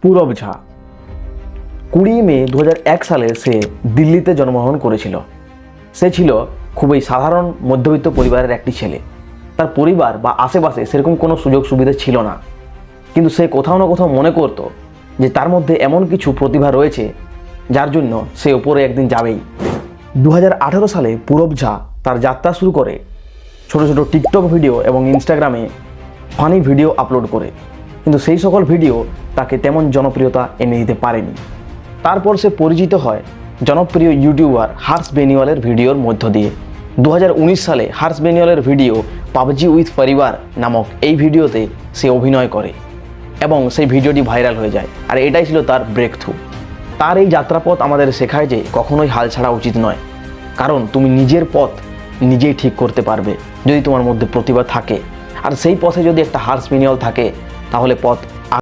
পূরব ঝা 20 মে 2001 সালে সে দিল্লিতে জন্মগ্রহণ করেছিল। সে ছিল খুবই সাধারণ মধ্যবিত্ত পরিবারের একটি ছেলে। তার পরিবার বা আশেপাশে সেরকম কোনো সুযোগ সুবিধা ছিল না, কিন্তু সে কোথাও না কোথাও মনে করত যে তার মধ্যে এমন কিছু প্রতিভা রয়েছে যার জন্য সে ওপরে একদিন যাবেই। 2018 সালে পূরব ঝা তার যাত্রা শুরু করে ছোট ছোট টিকটক ভিডিও এবং ইনস্টাগ্রামে ফানি ভিডিও আপলোড করে, কিন্তু সেই সকল ভিডিও তাকে তেমন জনপ্রিয়তা এনে দিতে পারেনি। তারপর সে পরিচিত হয় জনপ্রিয় ইউটিউবার হার্ষ বেনিওয়ালের ভিডিওর মধ্য দিয়ে। 2019 সালে হার্ষ বেনিওয়ালের ভিডিও পাবজি উইথ পরিবার নামক এই ভিডিওতে সে অভিনয় করে এবং সেই ভিডিওটি ভাইরাল হয়ে যায়, আর এটাই ছিল তার ব্রেক থ্রু। তার এই যাত্রাপথ আমাদের শেখায় যে কখনোই হাল ছাড়া উচিত নয়, কারণ তুমি নিজের পথ নিজেই ঠিক করতে পারবে যদি তোমার মধ্যে প্রতিভা থাকে। আর সেই পথে যদি একটা হার্ষ বেনিওয়াল থাকে তাহলে পথ